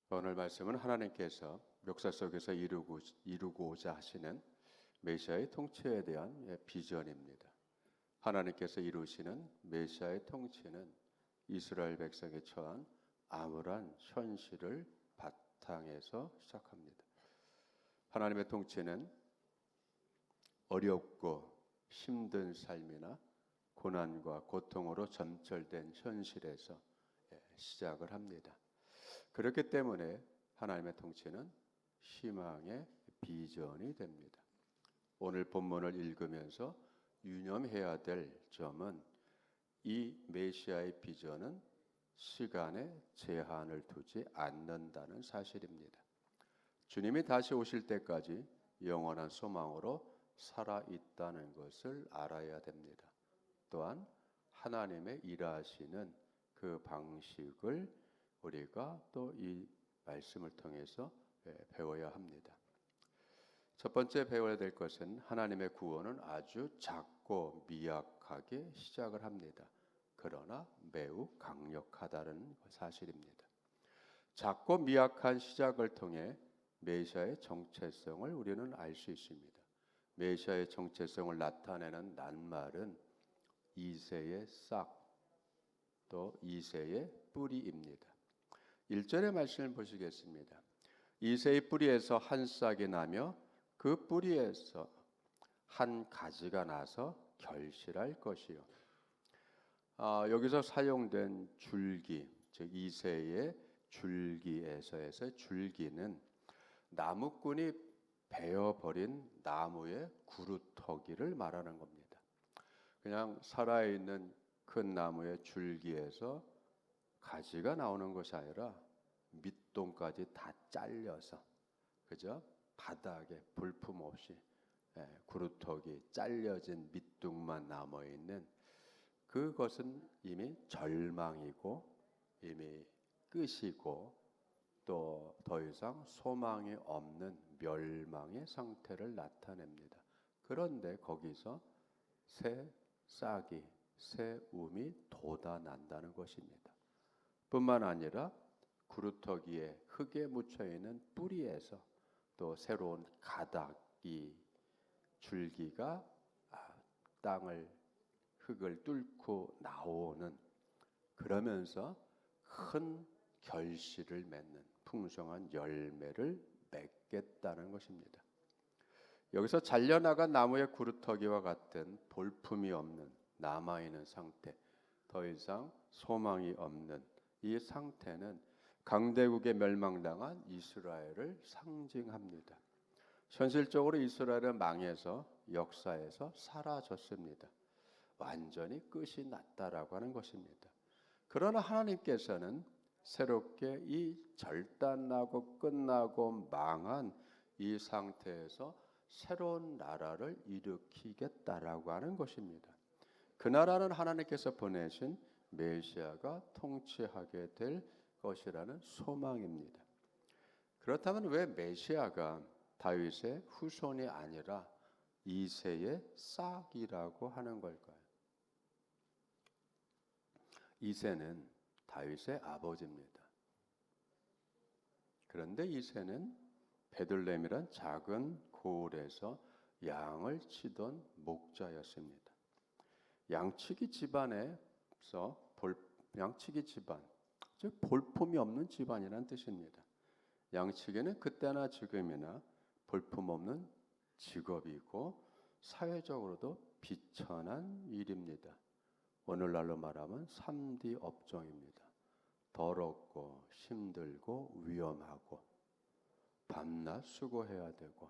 오늘 말씀은 하나님께서 역사 속에서 이루고자 하시는 메시아의 통치에 대한 비전입니다. 하나님께서 이루시는 메시아의 통치는 이스라엘 백성이 처한 암울한 현실을 바탕에서 시작합니다. 하나님의 통치는 어렵고 힘든 삶이나 고난과 고통으로 점철된 현실에서 시작을 합니다. 그렇기 때문에 하나님의 통치는 희망의 비전이 됩니다. 오늘 본문을 읽으면서 유념해야 될 점은 이 메시아의 비전은 시간에 제한을 두지 않는다는 사실입니다. 주님이 다시 오실 때까지 영원한 소망으로 살아있다는 것을 알아야 됩니다. 또한 하나님의 일하시는 그 방식을 우리가 또 이 말씀을 통해서 배워야 합니다. 첫 번째 배워야 될 것은 하나님의 구원은 아주 작고 미약하게 시작을 합니다. 그러나 매우 강력하다는 사실입니다. 작고 미약한 시작을 통해 메시아의 정체성을 우리는 알 수 있습니다. 메시아의 정체성을 나타내는 낱말은 이새의 싹, 또 이새의 뿌리입니다. 1절의 말씀을 보시겠습니다. 이새의 뿌리에서 한 싹이 나며 그 뿌리에서 한 가지가 나서 결실할 것이요. 여기서 사용된 줄기, 즉 이새의 줄기에서의 줄기는 나무꾼이 베어버린 나무의 구루터기를 말하는 겁니다. 그냥 살아있는 큰 나무의 줄기에서 가지가 나오는 것이 아니라 밑동까지 다 잘려서, 그죠? 바닥에 볼품 없이 구루터기 잘려진 밑둥만 남아 있는 그것은 이미 절망이고 이미 끝이고 또 더 이상 소망이 없는 멸망의 상태를 나타냅니다. 그런데 거기서 새 싹이, 새 움이 돋아난다는 것입니다. 뿐만 아니라 구루터기에 흙에 묻혀있는 뿌리에서 또 새로운 가닥이, 줄기가 땅을, 흙을 뚫고 나오는, 그러면서 큰 결실을 맺는 풍성한 열매를 맺겠다는 것입니다. 여기서 잘려나간 나무의 구루터기와 같은 볼품이 없는 남아있는 상태, 더 이상 소망이 없는 이 상태는 강대국에 멸망당한 이스라엘을 상징합니다. 현실적으로 이스라엘은 망해서 역사에서 사라졌습니다. 완전히 끝이 났다라고 하는 것입니다. 그러나 하나님께서는 새롭게 이 절단나고 끝나고 망한 이 상태에서 새로운 나라를 일으키겠다라고 하는 것입니다. 그 나라는 하나님께서 보내신 메시아가 통치하게 될 것이라는 소망입니다. 그렇다면 왜 메시아가 다윗의 후손이 아니라 이새의 싹이라고 하는 걸까요? 이새는 다윗의 아버지입니다. 그런데 이새는 베들레헴이란 작은 고을에서 양을 치던 목자였습니다. 양치기 집안에서 양치기 집안, 즉 볼품이 없는 집안이라는 뜻입니다. 양치기는 그때나 지금이나 볼품 없는 직업이고 사회적으로도 비천한 일입니다. 오늘날로 말하면 3D 업종입니다. 더럽고 힘들고 위험하고 밤낮 수고해야 되고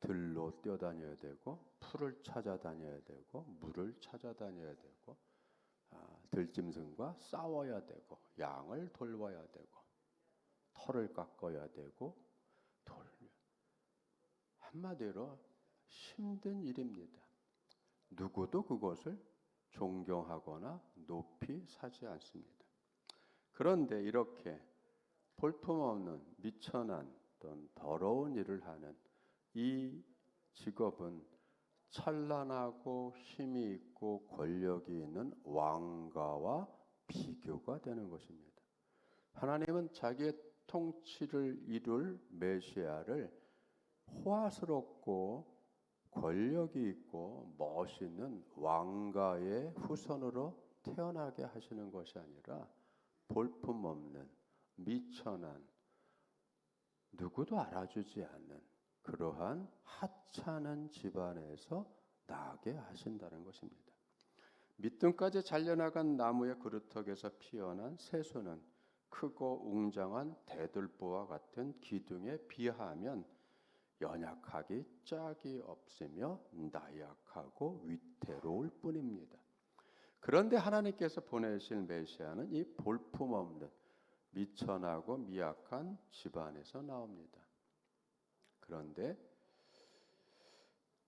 들로 뛰어다녀야 되고 풀을 찾아다녀야 되고 물을 찾아다녀야 되고 들짐승과 싸워야 되고 양을 돌봐야 되고 털을 깎아야 되고 한마디로 힘든 일입니다. 누구도 그것을 존경하거나 높이 사지 않습니다. 그런데 이렇게 볼품없는 미천한 또는 더러운 일을 하는 이 직업은 찬란하고 힘이 있고 권력이 있는 왕가와 비교가 되는 것입니다. 하나님은 자기의 통치를 이룰 메시아를 호화스럽고 권력이 있고 멋있는 왕가의 후손으로 태어나게 하시는 것이 아니라 볼품없는 미천한 누구도 알아주지 않는 그러한 하찮은 집안에서 나게 하신다는 것입니다. 밑둥까지 잘려나간 나무의 그루터기에서 피어난 새수는 크고 웅장한 대들보와 같은 기둥에 비하면 연약하기 짝이 없으며 나약하고 위태로울 뿐입니다. 그런데 하나님께서 보내실 메시아는 이 볼품없는 미천하고 미약한 집안에서 나옵니다. 그런데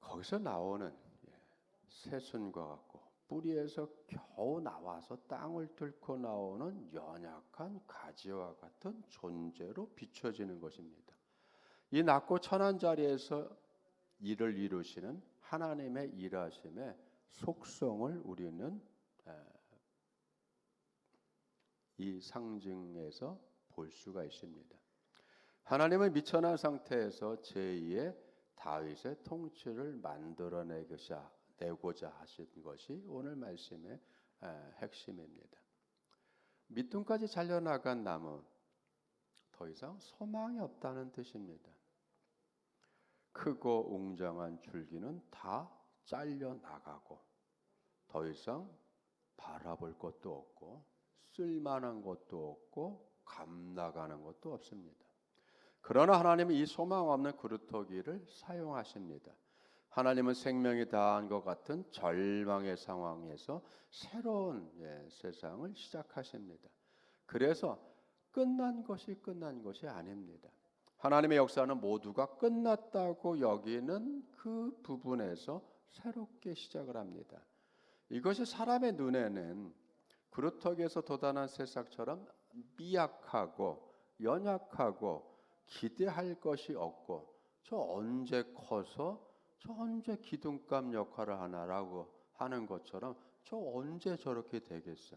거기서 나오는 새순과 같고 뿌리에서 겨우 나와서 땅을 뚫고 나오는 연약한 가지와 같은 존재로 비춰지는 것입니다. 이 낮고 천한 자리에서 일을 이루시는 하나님의 일하심의 속성을 우리는 이 상징에서 볼 수가 있습니다. 하나님은 미천한 상태에서 제2의 다윗의 통치를 만들어내고자 하신 것이 오늘 말씀의 핵심입니다. 밑둥까지 잘려나간 나무, 더 이상 소망이 없다는 뜻입니다. 크고 웅장한 줄기는 다 잘려나가고 더 이상 바라볼 것도 없고 쓸만한 것도 없고 감나가는 것도 없습니다. 그러나 하나님은 이 소망 없는 그루터기를 사용하십니다. 하나님은 생명이 다한 것 같은 절망의 상황에서 새로운 세상을 시작하십니다. 그래서 끝난 것이 아닙니다. 하나님의 역사는 모두가 끝났다고 여기는 그 부분에서 새롭게 시작을 합니다. 이것이 사람의 눈에는 그루터기에서 돋아난 새싹처럼 미약하고 연약하고 기대할 것이 없고 저 언제 커서 저 언제 기둥감 역할을 하나라고 하는 것처럼 저 언제 저렇게 되겠어?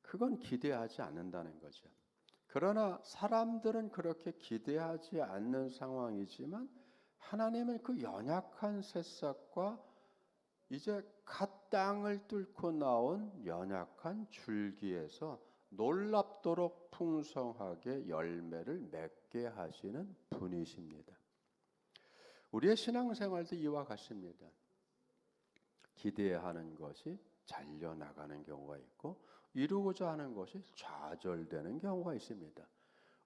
그건 기대하지 않는다는 거죠. 그러나 사람들은 그렇게 기대하지 않는 상황이지만 하나님은 그 연약한 새싹과 이제 갓 땅을 뚫고 나온 연약한 줄기에서 놀랍도록 풍성하게 열매를 맺게 하시는 분이십니다. 우리의 신앙생활도 이와 같습니다. 기대하는 것이 잘려나가는 경우가 있고 이루고자 하는 것이 좌절되는 경우가 있습니다.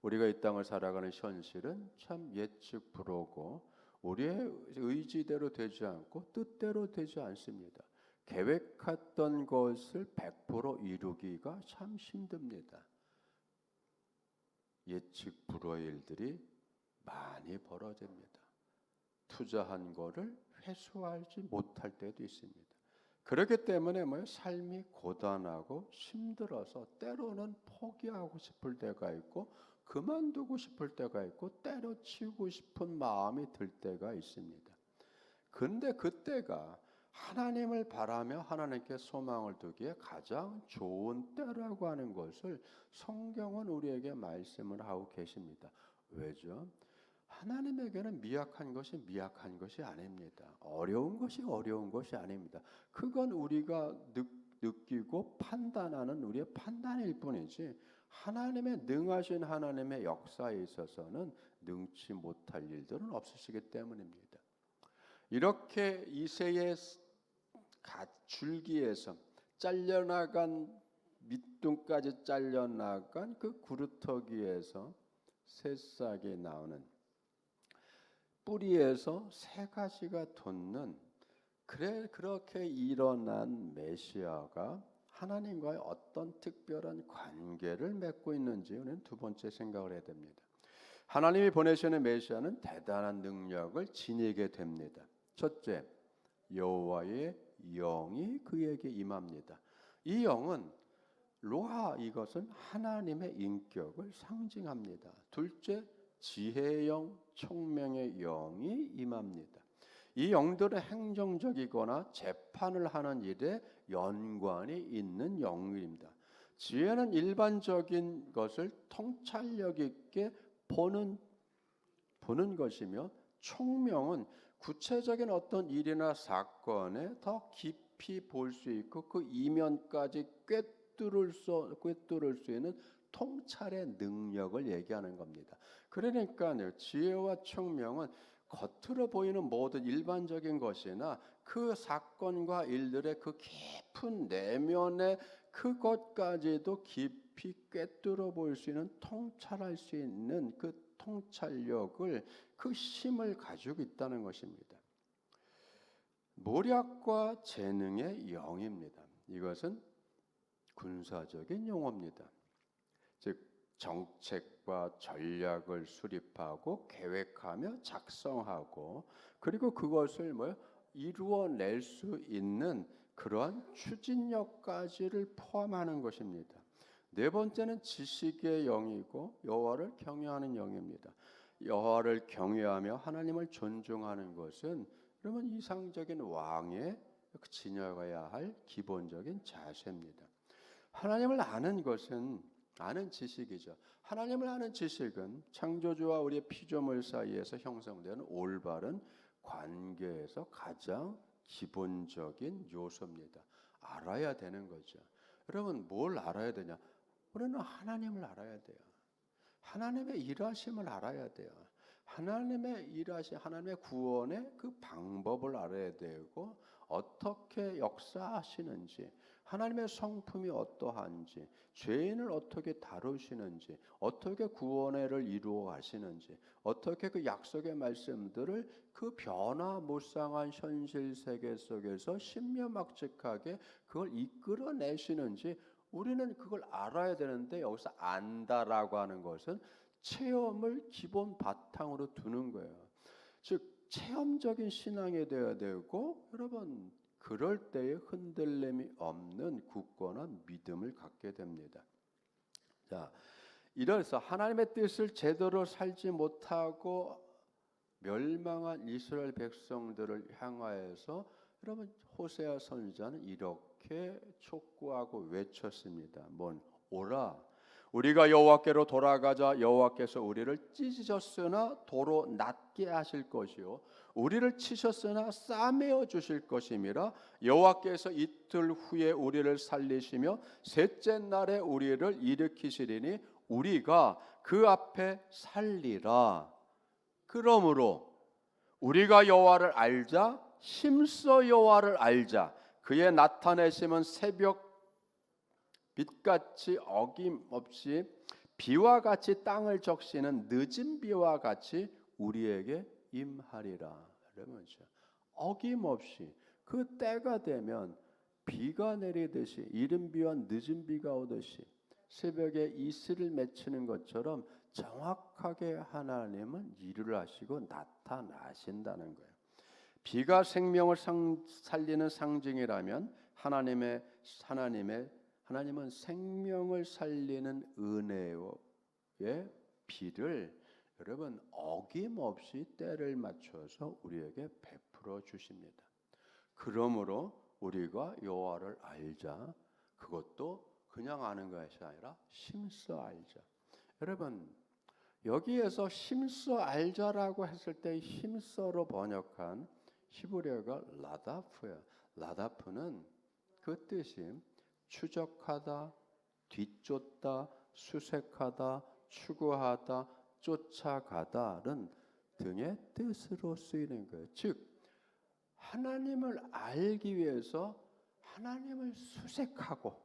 우리가 이 땅을 살아가는 현실은 참 예측 불허고 우리의 의지대로 되지 않고 뜻대로 되지 않습니다. 계획했던 것을 100% 이루기가 참 힘듭니다. 예측 불허의 일들이 많이 벌어집니다. 투자한 거를 회수하지 못할 때도 있습니다. 그렇기 때문에 삶이 고단하고 힘들어서 때로는 포기하고 싶을 때가 있고 그만두고 싶을 때가 있고 때려치우고 싶은 마음이 들 때가 있습니다. 근데 그때가 하나님을 바라며 하나님께 소망을 두기에 가장 좋은 때라고 하는 것을 성경은 우리에게 말씀을 하고 계십니다. 왜죠? 하나님에게는 미약한 것이 아닙니다. 어려운 것이 아닙니다. 그건 우리가 느끼고 판단하는 우리의 판단일 뿐이지 하나님의 능하신 하나님의 역사에 있어서는 능치 못할 일들은 없으시기 때문입니다. 이렇게 이새의 줄기에서 잘려나간 밑둥까지 잘려나간 그 구루터기에서 새싹이 나오는 뿌리에서 새 가지가 돋는 그렇게 일어난 메시아가 하나님과의 어떤 특별한 관계를 맺고 있는지 우리는 두 번째 생각을 해야 됩니다. 하나님이 보내시는 메시아는 대단한 능력을 지니게 됩니다. 첫째, 여호와의 영이 그에게 임합니다. 이 영은 로하, 이것은 하나님의 인격을 상징합니다. 둘째, 지혜의 영, 총명의 영이 임합니다. 이 영들은 행정적이거나 재판을 하는 일에 연관이 있는 영입니다. 지혜는 일반적인 것을 통찰력 있게 보는 것이며, 총명은 구체적인 어떤 일이나 사건에 더 깊이 볼 수 있고 그 이면까지 꿰뚫을 수 있는 통찰의 능력을 얘기하는 겁니다. 그러니까요, 지혜와 총명은 겉으로 보이는 모든 일반적인 것이나 그 사건과 일들의 그 깊은 내면의 그것까지도 깊이 꿰뚫어 볼 수 있는, 통찰할 수 있는 그 통찰력을, 그 힘을 가지고 있다는 것입니다. 모략과 재능의 영입니다. 이것은 군사적인 용어입니다. 즉 정책과 전략을 수립하고 계획하며 작성하고, 그리고 그것을 이루어낼 수 있는 그러한 추진력까지를 포함하는 것입니다. 네 번째는 지식의 영이고 여호와를 경외하는 영입니다. 여호와를 경외하며 하나님을 존중하는 것은 그러면 이상적인 왕의 지녀가야 할 기본적인 자세입니다. 하나님을 아는 것은 아는 지식이죠. 하나님을 아는 지식은 창조주와 우리의 피조물 사이에서 형성되는 올바른 관계에서 가장 기본적인 요소입니다. 알아야 되는 거죠. 여러분, 뭘 알아야 되냐? 우리는 하나님을 알아야 돼요. 하나님의 일하심을 알아야 돼요. 하나님의 일하심, 하나님의 구원의 그 방법을 알아야 되고, 어떻게 역사하시는지, 하나님의 성품이 어떠한지, 죄인을 어떻게 다루시는지, 어떻게 구원회를 이루어 가시는지, 어떻게 그 약속의 말씀들을 그 변화무쌍한 현실 세계 속에서 신묘막측하게 그걸 이끌어내시는지, 우리는 그걸 알아야 되는데, 여기서 안다라고 하는 것은 체험을 기본 바탕으로 두는 거예요. 즉 체험적인 신앙이 되어야 되고, 여러분 그럴 때에 흔들림이 없는 굳건한 믿음을 갖게 됩니다. 자, 이래서 하나님의 뜻을 제대로 살지 못하고 멸망한 이스라엘 백성들을 향하여서 여러분 호세아 선지자는 이렇게 촉구하고 외쳤습니다. 오라, 우리가 여호와께로 돌아가자. 여호와께서 우리를 찢으셨으나 도로 낫게 하실 것이요 우리를 치셨으나 싸매어 주실 것임이라. 여호와께서 이틀 후에 우리를 살리시며 셋째 날에 우리를 일으키시리니 우리가 그 앞에 살리라. 그러므로 우리가 여호와를 알자. 힘써 여호와를 알자. 그의 나타내심은 새벽 빛같이 어김없이 비와 같이 땅을 적시는 늦은 비와 같이 우리에게 임하리라. 그러면서 어김없이 그 때가 되면 비가 내리듯이, 이른 비와 늦은 비가 오듯이 새벽에 이슬을 맺히는 것처럼 정확하게 하나님은 일을 하시고 나타나신다는 거예요. 비가 생명을 살리는 상징이라면 하나님은 생명을 살리는 은혜의 비를 여러분 어김없이 때를 맞춰서 우리에게 베풀어 주십니다. 그러므로 우리가 여호와를 알자. 그것도 그냥 아는 것이 아니라 힘써 알자. 여러분 여기에서 힘써 알자라고 했을 때 힘써로 번역한 히브리어가 라다프예요. 라다프는 그 뜻이 추적하다, 뒤쫓다, 수색하다, 추구하다, 쫓아가다는 등의 뜻으로 쓰이는 거예요. 즉 하나님을 알기 위해서 하나님을 수색하고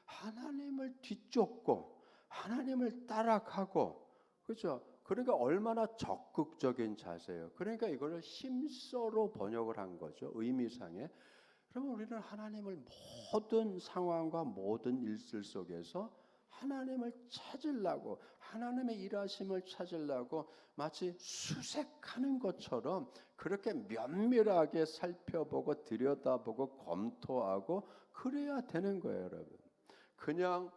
하나님을 뒤쫓고 하나님을 따라가고, 그렇죠? 그러니까 얼마나 적극적인 자세예요. 그러니까 이걸 힘써로 번역을 한 거죠. 의미상에. 그러면 우리는 하나님을 모든 상황과 모든 일들 속에서 하나님을 찾으려고, 하나님의 일하심을 찾으려고 마치 수색하는 것처럼 그렇게 면밀하게 살펴보고 들여다보고 검토하고 그래야 되는 거예요, 여러분. 그냥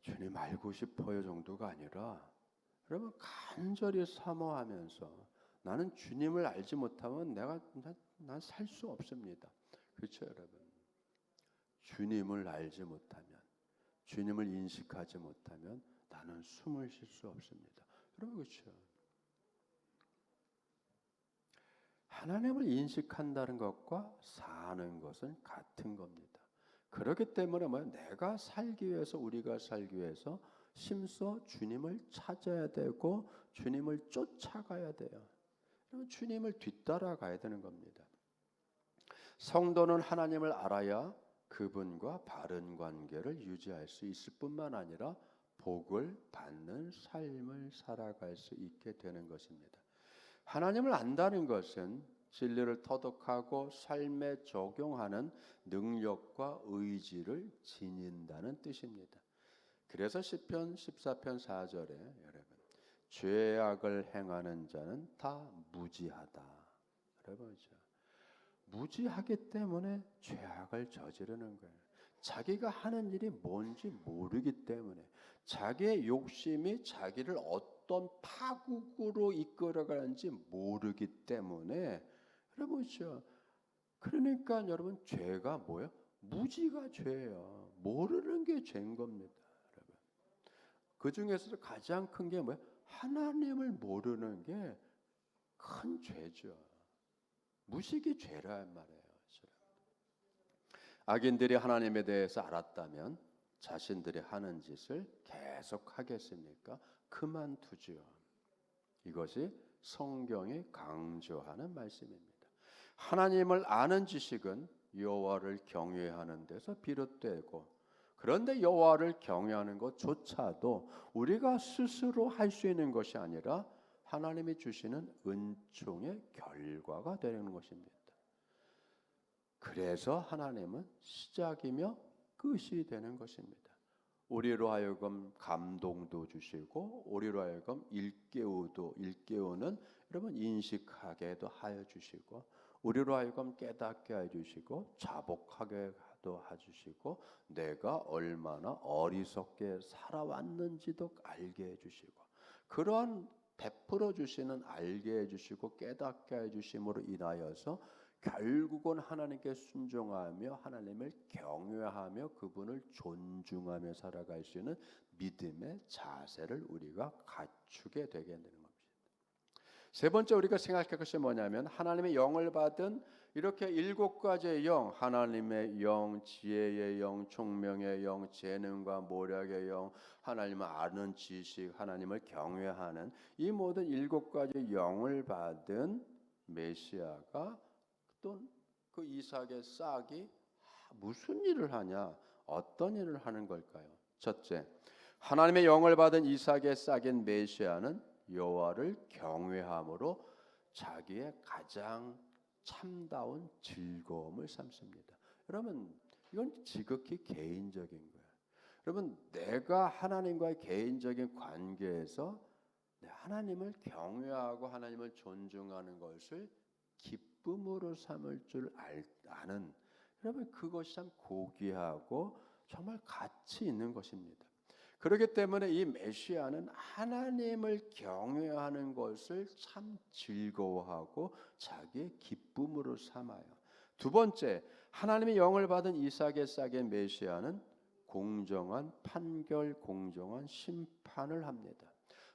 주님 알고 싶어요 정도가 아니라 여러분 간절히 사모하면서, 나는 주님을 알지 못하면 난 살 수 없습니다. 그렇죠, 여러분? 주님을 알지 못하면 주님을 인식하지 못하면 나는 숨을 쉴 수 없습니다. 여러분 그렇죠? 하나님을 인식한다는 것과 사는 것은 같은 겁니다. 그렇기 때문에 내가 살기 위해서 우리가 살기 위해서 심서 주님을 찾아야 되고 주님을 쫓아가야 돼요. 주님을 뒤따라가야 되는 겁니다. 성도는 하나님을 알아야 그분과 바른 관계를 유지할 수 있을 뿐만 아니라 복을 받는 삶을 살아갈 수 있게 되는 것입니다. 하나님을 안다는 것은 진리를 터득하고 삶에 적용하는 능력과 의지를 지닌다는 뜻입니다. 그래서 시편 14편 4절에 여러분 죄악을 행하는 자는 다 무지하다. 여러분 무지하기 때문에 죄악을 저지르는 거예요. 자기가 하는 일이 뭔지 모르기 때문에 자기의 욕심이 자기를 어떤 파국으로 이끌어가는지 모르기 때문에 여러분 그러니까 여러분 죄가 뭐예요? 무지가 죄예요. 모르는 게 죄인 겁니다. 여러분. 그 중에서도 가장 큰 게 뭐예요? 하나님을 모르는 게 큰 죄죠. 무식이 죄란 말이에요. 악인들이 하나님에 대해서 알았다면 자신들이 하는 짓을 계속 하겠습니까? 그만두지요. 이것이 성경이 강조하는 말씀입니다. 하나님을 아는 지식은 여호와를 경외하는 데서 비롯되고, 그런데 여호와를 경외하는 것조차도 우리가 스스로 할 수 있는 것이 아니라 하나님이 주시는 은총의 결과가 되는 것입니다. 그래서 하나님은 시작이며 끝이 되는 것입니다. 우리로 하여금 감동도 주시고 우리로 하여금 일깨우는 여러분 인식하게도 하여 주시고 우리로 하여금 깨닫게 해 주시고 자복하게도 해 주시고 내가 얼마나 어리석게 살아왔는지도 알게 해 주시고 그러한 베풀어 주시는 알게 해 주시고 깨닫게 해 주심으로 인하여서 결국은 하나님께 순종하며 하나님을 경외하며 그분을 존중하며 살아갈 수 있는 믿음의 자세를 우리가 갖추게 되게 되는 겁니다. 세 번째 우리가 생각할 것이 뭐냐면 하나님의 영을 받은 이렇게 7가지의 영, 하나님의 영, 지혜의 영, 총명의 영, 재능과 모략의 영, 하나님을 아는 지식, 하나님을 경외하는 이 모든 7가지 영을 받은 메시아가 또 그 이삭의 싹이 무슨 일을 하냐? 어떤 일을 하는 걸까요? 첫째, 하나님의 영을 받은 이삭의 싹인 메시아는 여호와를 경외함으로 자기의 가장 참다운 즐거움을 삼습니다. 여러분, 이건 지극히 개인적인 거예요. 여러분, 내가 하나님과의 개인적인 관계에서 하나님을 경외하고 하나님을 존중하는 것을 기쁨으로 삼을 줄 아는 여러분 그것이 참 고귀하고 정말 가치 있는 것입니다. 그렇기 때문에 이 메시아는 하나님을 경외하는 것을 참 즐거워하고 자기의 기쁨으로 삼아요. 두 번째, 하나님의 영을 받은 이삭의 싹의 메시아는 공정한 판결, 공정한 심판을 합니다.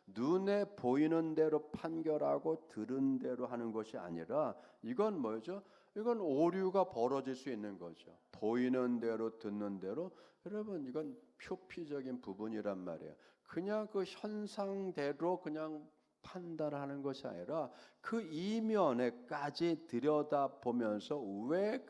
눈에 보이는 대로 판결하고 들은 대로 하는 것이 아니라 이건 뭐죠? 이건 오류가 벌어질 수 있는 거죠. 보이는 대로 듣는 대로 여러분 이건 표피적인 부분이란 말이에요. 그냥 그 현상대로 그냥 판단하는 것이 아니라 그 이면에까지 들여다보면서 왜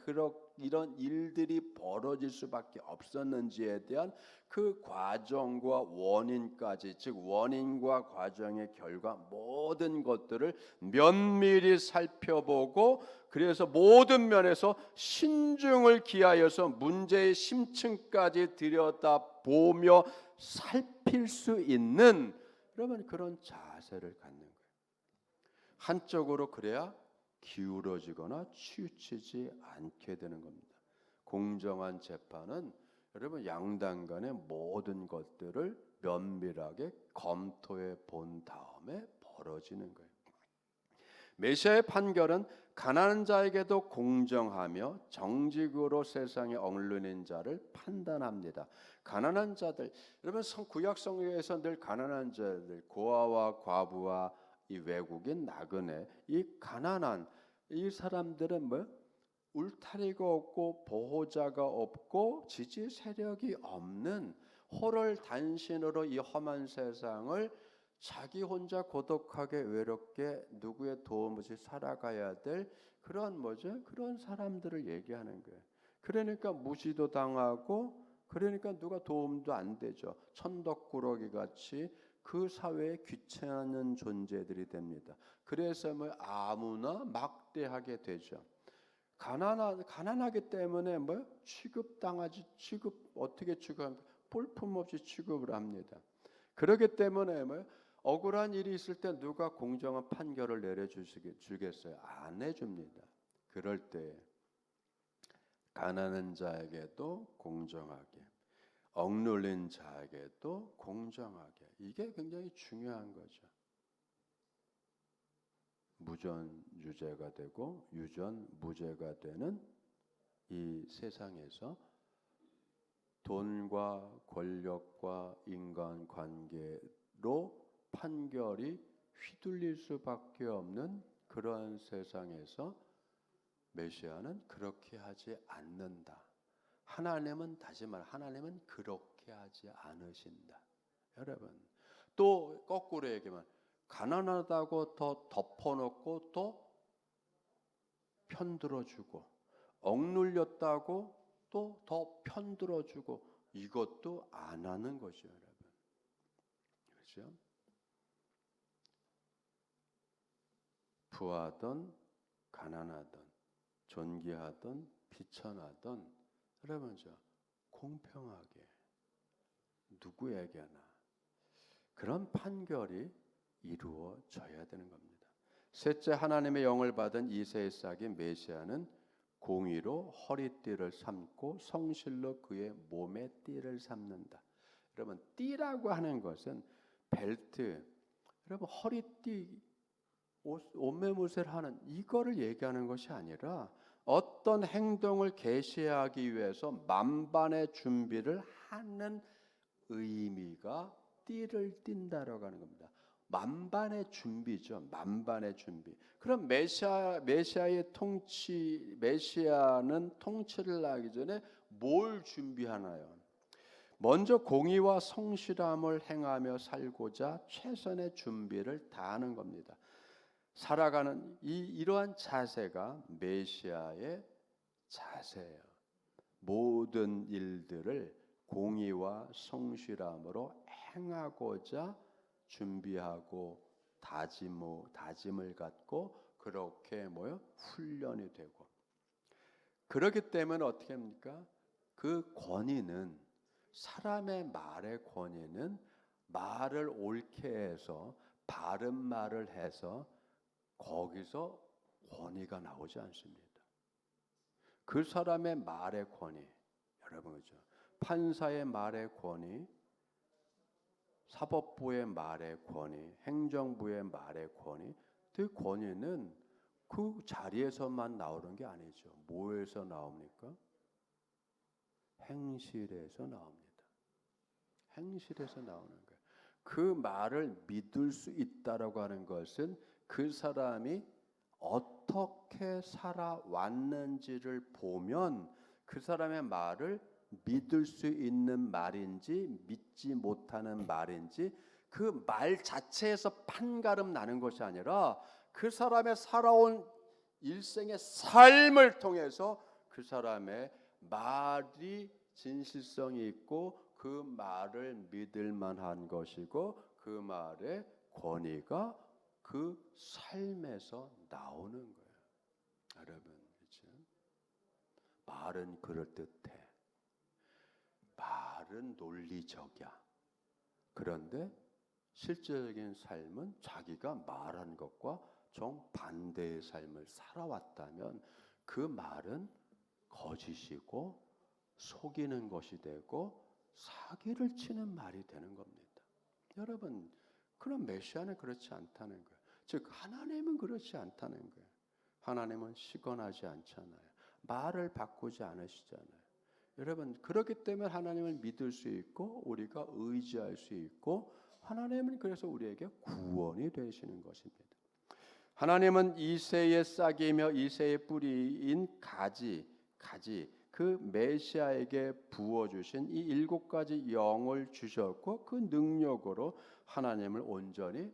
이런 일들이 벌어질 수밖에 없었는지에 대한 그 과정과 원인까지, 즉 원인과 과정의 결과 모든 것들을 면밀히 살펴보고 그래서 모든 면에서 신중을 기하여서 문제의 심층까지 들여다보며 살필 수 있는 여러분 그런 자세를 갖는 거예요. 한쪽으로 그래야 기울어지거나 치우치지 않게 되는 겁니다. 공정한 재판은 여러분 양당 간의 모든 것들을 면밀하게 검토해 본 다음에 벌어지는 거예요. 메시아의 판결은 가난한 자에게도 공정하며 정직으로 세상에 억눌린 자를 판단합니다. 가난한 자들, 여러분 구약 성경에서 늘 가난한 자들, 고아와 과부와 이 외국인 나그네, 이 가난한 이 사람들은 뭐 울타리가 없고 보호자가 없고 지지 세력이 없는 호를 단신으로 이 험한 세상을 자기 혼자 고독하게 외롭게 누구의 도움 없이 살아가야 될 그런 그런 사람들을 얘기하는 거예요. 그러니까 무시도 당하고 그러니까 누가 도움도 안 되죠. 천덕꾸러기 같이 그 사회에 귀찮은 존재들이 됩니다. 그래서 뭐 아무나 막대하게 되죠. 가난하기 때문에 어떻게 취급합니까? 볼품없이 취급을 합니다. 그렇기 때문에 억울한 일이 있을 때 누가 공정한 판결을 내려주겠어요? 안 해줍니다. 그럴 때 가난한 자에게도 공정하게, 억눌린 자에게도 공정하게, 이게 굉장히 중요한 거죠. 무전 유죄가 되고 유전 무죄가 되는 이 세상에서 돈과 권력과 인간관계로 판결이 휘둘릴 수밖에 없는 그러한 세상에서 메시아는 그렇게 하지 않는다. 하나님은 그렇게 하지 않으신다. 여러분, 또 거꾸로 얘기하면 가난하다고 더 덮어놓고 또 편들어주고, 억눌렸다고 또 더 편들어주고, 이것도 안 하는 거죠, 여러분. 그렇죠? 부하든 가난하든 존귀하든 비천하든 여러분 공평하게 누구에게나 그런 판결이 이루어져야 되는 겁니다. 셋째, 하나님의 영을 받은 이세의 싹인 메시아는 공의로 허리띠를 삼고 성실로 그의 몸에 띠를 삼는다. 여러분, 띠라고 하는 것은 벨트, 여러분 허리띠, 옷매무새를 하는 이거를 얘기하는 것이 아니라 어떤 행동을 계시하기 위해서 만반의 준비를 하는 의미가 띠를 띈다라고 하는 겁니다. 만반의 준비죠. 만반의 준비. 그럼 메시아는 통치를 하기 전에 뭘 준비하나요? 먼저 공의와 성실함을 행하며 살고자 최선의 준비를 다하는 겁니다. 살아가는 이러한 자세가 메시아의 자세예요. 모든 일들을 공의와 성실함으로 행하고자 준비하고 다짐을 갖고 그렇게 훈련이 되고, 그렇기 때문에 어떻게 합니까? 그 권위는, 사람의 말의 권위는 말을 옳게 해서 바른 말을 해서 거기서 권위가 나오지 않습니다. 그 사람의 말의 권위, 여러분 그죠? 판사의 말의 권위, 사법부의 말의 권위, 행정부의 말의 권위, 그 권위는 그 자리에서만 나오는 게 아니죠. 뭐에서 나옵니까? 행실에서 나옵니다. 행실에서 나오는 거예요. 그 말을 믿을 수 있다라고 하는 것은 그 사람이 어떻게 살아왔는지를 보면 그 사람의 말을 믿을 수 있는 말인지 믿지 못하는 말인지 그 말 자체에서 판가름 나는 것이 아니라 그 사람의 살아온 일생의 삶을 통해서 그 사람의 말이 진실성이 있고 그 말을 믿을 만한 것이고 그 말의 권위가 그 삶에서 나오는 거예요. 여러분, 그렇죠? 말은 그럴듯해. 말은 논리적이야. 그런데 실제적인 삶은 자기가 말한 것과 정반대의 삶을 살아왔다면 그 말은 거짓이고 속이는 것이 되고 사기를 치는 말이 되는 겁니다. 여러분, 그럼 메시아는 그렇지 않다는 거예요. 즉 하나님은 그렇지 않다는 거예요. 하나님은 시건하지 않잖아요. 말을 바꾸지 않으시잖아요. 여러분, 그렇기 때문에 하나님을 믿을 수 있고 우리가 의지할 수 있고 하나님은 그래서 우리에게 구원이 되시는 것입니다. 하나님은 이새의 싹이며 이새의 뿌리인 가지 그 메시아에게 부어주신 이 7가지 영을 주셨고 그 능력으로 하나님을 온전히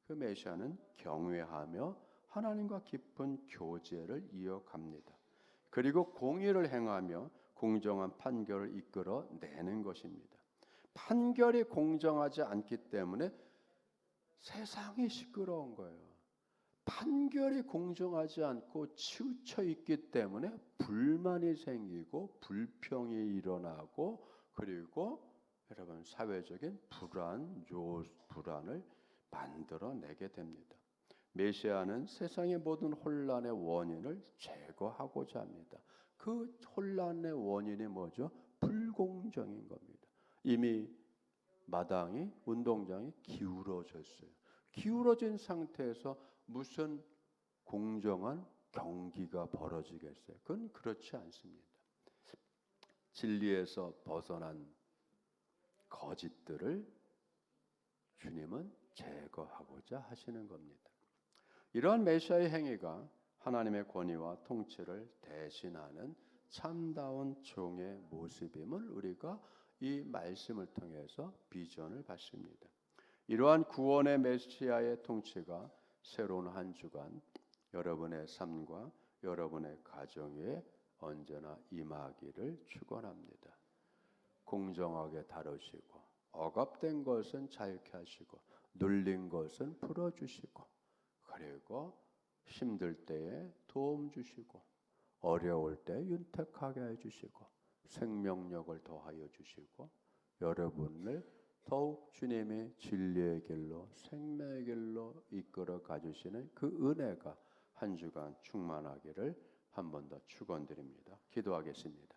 그 메시아는 경외하며 하나님과 깊은 교제를 이어갑니다. 그리고 공의를 행하며 공정한 판결을 이끌어 내는 것입니다. 판결이 공정하지 않기 때문에 세상이 시끄러운 거예요. 판결이 공정하지 않고 치우쳐 있기 때문에 불만이 생기고 불평이 일어나고 그리고 여러분 사회적인 불안을 만들어내게 됩니다. 메시아는 세상의 모든 혼란의 원인을 제거하고자 합니다. 그 혼란의 원인이 뭐죠? 불공정인 겁니다. 이미 마당이 운동장이 기울어졌어요. 기울어진 상태에서 무슨 공정한 경기가 벌어지겠어요? 그건 그렇지 않습니다. 진리에서 벗어난 거짓들을 주님은 제거하고자 하시는 겁니다. 이러한 메시아의 행위가 하나님의 권위와 통치를 대신하는 참다운 종의 모습임을 우리가 이 말씀을 통해서 비전을 받습니다. 이러한 구원의 메시아의 통치가 새로운 한 주간 여러분의 삶과 여러분의 가정에 언제나 임하기를 축원합니다. 공정하게 다루시고 억압된 것은 자유케 하시고 눌린 것은 풀어주시고 그리고 힘들 때에 도움 주시고 어려울 때 윤택하게 해주시고 생명력을 더하여 주시고 여러분을 더욱 주님의 진리의 길로 생명의 길로 이끌어 가주시는 그 은혜가 한 주간 충만하기를 한 번 더 축원드립니다. 기도하겠습니다.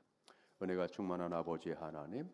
은혜가 충만한 아버지 하나님,